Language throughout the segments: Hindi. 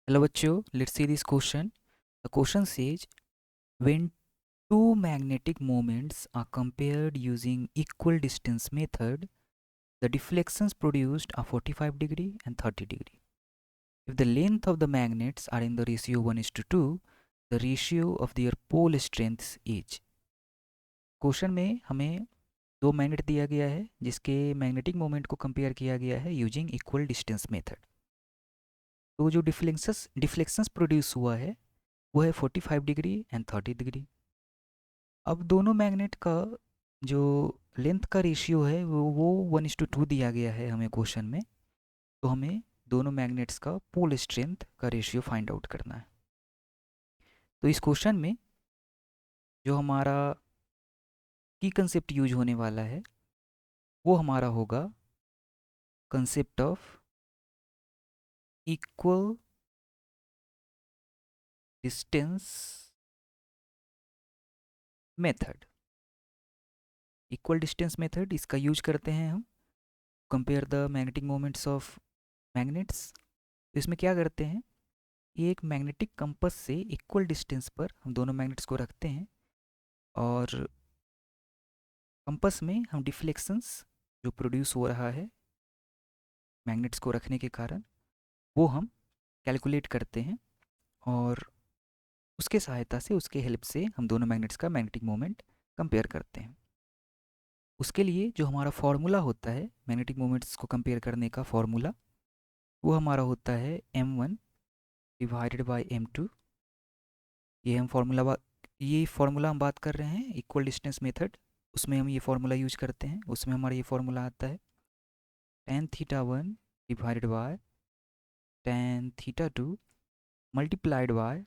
Hello bachcho, let's see this question. The question says when two magnetic moments are compared using equal distance method, the deflections produced are 45 degree and 30 degree. If the length of the magnets are in the ratio 1:2, the ratio of their pole strengths is. Question में हमें दो मैग्नेट दिया गया है जिसके मैग्नेटिक मोमेंट को कंपेयर किया गया है यूजिंग इक्वल डिस्टेंस मेथड। तो जो डिफ्लेक्शंस प्रोड्यूस हुआ है वो है 45 डिग्री एंड 30 डिग्री। अब दोनों मैग्नेट का जो लेंथ का रेशियो है वो 1:2 दिया गया है हमें क्वेश्चन में। तो हमें दोनों मैग्नेट्स का पोल स्ट्रेंथ का रेशियो फाइंड आउट करना है। तो इस क्वेश्चन में जो हमारा की कंसेप्ट यूज होने वाला है वो हमारा होगा concept of equal distance method. Equal distance method इसका यूज करते हैं हम compare the magnetic moments of magnets. तो इसमें क्या करते हैं, ये एक मैग्नेटिक कंपास से इक्वल डिस्टेंस पर हम दोनों मैग्नेट्स को रखते हैं और कंपास में हम डिफ्लेक्शंस जो प्रोड्यूस हो रहा है मैग्नेट्स को रखने के कारण वो हम कैलकुलेट करते हैं और उसके सहायता से उसके हेल्प से हम दोनों मैग्नेट्स का मैग्नेटिक मोमेंट कंपेयर करते हैं। उसके लिए जो हमारा फॉर्मूला होता है मैग्नेटिक मोमेंट्स को कंपेयर करने का फॉर्मूला वो हमारा होता है m1 डिवाइडेड बाई m2। ये फार्मूला हम बात कर रहे हैं इक्वल डिस्टेंस मेथड, उसमें हम ये फार्मूला यूज करते हैं। उसमें हमारा ये फार्मूला आता है tan θ1 divided by tan θ2 multiplied by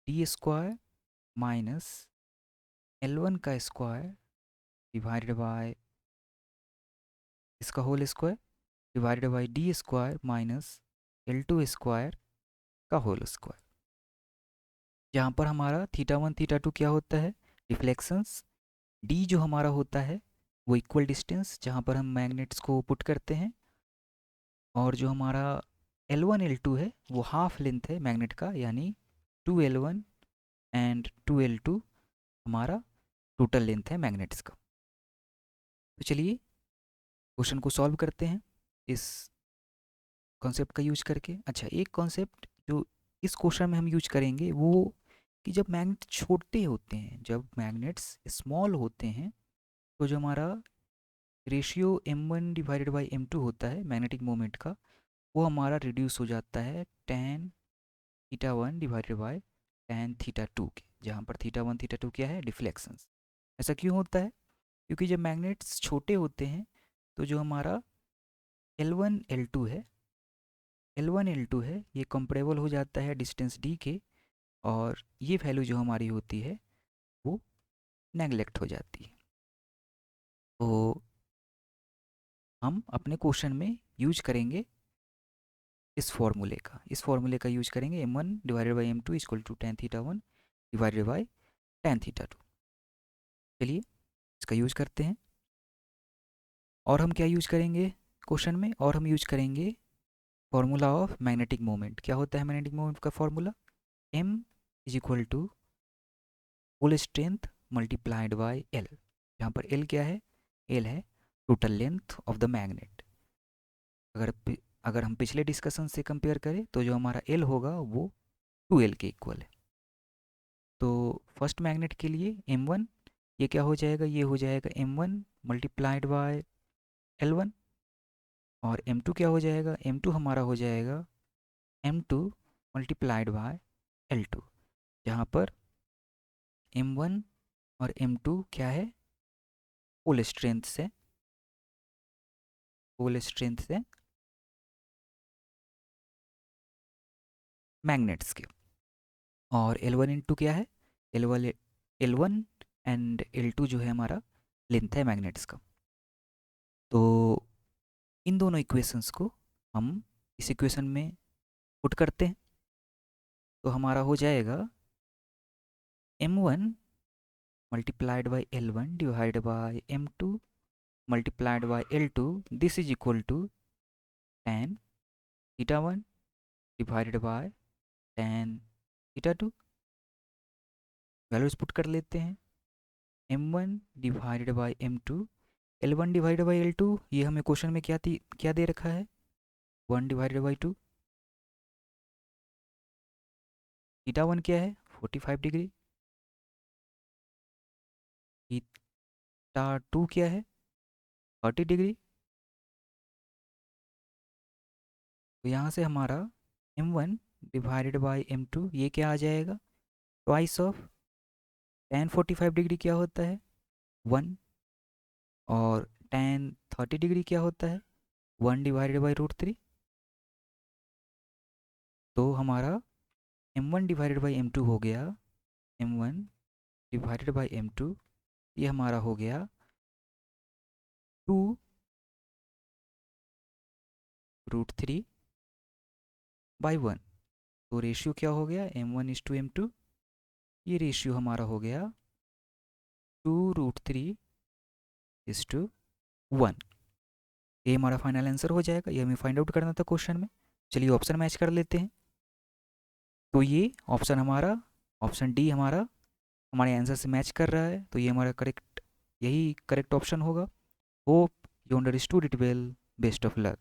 D square minus L1 का स्क्वायर डिवाइडेड बाय इसका whole square divided by D square minus L2 square का होल स्क्वायर। जहाँ पर हमारा θ1 θ2 क्या होता है रिफ्लेक्शंस, डी जो हमारा होता है वो इक्वल डिस्टेंस जहाँ पर हम मैग्नेट्स को पुट करते हैं, और जो हमारा L1 L2 है वो हाफ लेंथ है मैग्नेट का, यानी 2L1 एंड 2L2 हमारा टोटल लेंथ है मैग्नेट्स का। तो चलिए क्वेश्चन को सॉल्व करते हैं इस कॉन्सेप्ट का यूज करके। अच्छा, एक कॉन्सेप्ट जो इस क्वेश्चन में हम यूज करेंगे वो कि जब मैग्नेट छोटे होते हैं, जब मैग्नेट्स स्मॉल होते हैं, तो जो हमारा ratio m1 divided by m2 होता है मैग्नेटिक मोमेंट का वो हमारा रिड्यूस हो जाता है tan θ1 डिवाइडेड बाय tan θ2 के, जहाँ पर θ1 θ2 क्या है डिफ्लेक्शंस। ऐसा क्यों होता है? क्योंकि जब मैग्नेट्स छोटे होते हैं तो जो हमारा L1 L2 है ये कंपेरेबल हो जाता है डिस्टेंस d के, और ये वैल्यू जो हमारी होती है वो नेगलेक्ट हो जाती है। तो हम अपने क्वेश्चन में यूज करेंगे इस फॉर्मूले का यूज करेंगे m1 divided by m2 equal to tan θ1 divided by tan θ2। चलिए इसका यूज करते हैं। और हम क्या यूज करेंगे क्वेश्चन में, और हम यूज करेंगे फॉर्मूला ऑफ मैग्नेटिक मोमेंट। क्या होता है मैग्नेटिक मोमेंट का formula? m is equal to pole strength multiplied by l, जहाँ पर l क्या है? l है total length of the magnet. अगर अगर हम पिछले डिस्कशन से कंपेयर करें तो जो हमारा l होगा वो 2l के इक्वल है। तो फर्स्ट मैग्नेट के लिए m1 ये क्या हो जाएगा, ये हो जाएगा m1 मल्टीप्लाइड बाय l1, और m2 क्या हो जाएगा, m2 हमारा हो जाएगा m2 मल्टीप्लाइड बाय l2, जहाँ पर m1 और m2 क्या है पोल स्ट्रेंथ से मैग्नेट्स के, और L1 इंटू क्या है L1 एंड L2 जो है हमारा लेंथ है मैग्नेट्स का। तो इन दोनों इक्वेशंस को हम इस इक्वेशन में पुट करते हैं तो हमारा हो जाएगा m1 multiplied by L1 divide by m2 multiplied by L2, this is equal to tan θ1 divided by tan theta two, values put कर लेते हैं। m1 divided by m2, L1 divided by L2, ये हमें क्वेश्चन में क्या दे रखा है, 1 डिवाइडेड बाई 2। थीटा 1 क्या है, 45 डिग्री। थीटा 2 क्या है, 30 डिग्री। तो यहाँ से हमारा m1 डिवाइडेड बाई m2 ये क्या आ जाएगा, ट्वाइस ऑफ tan 45 डिग्री क्या होता है, 1, और tan 30 डिग्री क्या होता है, 1 डिवाइडेड बाई √3। तो हमारा m1 डिवाइडेड बाई m2 हो गया, m1 डिवाइडेड बाई m2 ये हमारा हो गया 2√3 बाई 1। तो रेशियो क्या हो गया, m1:m2, ये रेशियो हमारा हो गया 2√3:1। ये हमारा फाइनल आंसर हो जाएगा, ये हमें फाइंड आउट करना था क्वेश्चन में। चलिए ऑप्शन मैच कर लेते हैं। तो ये ऑप्शन हमारा, ऑप्शन डी हमारा हमारे आंसर से मैच कर रहा है, तो ये हमारा करेक्ट, यही करेक्ट ऑप्शन होगा। Hope you understood it well, best of luck.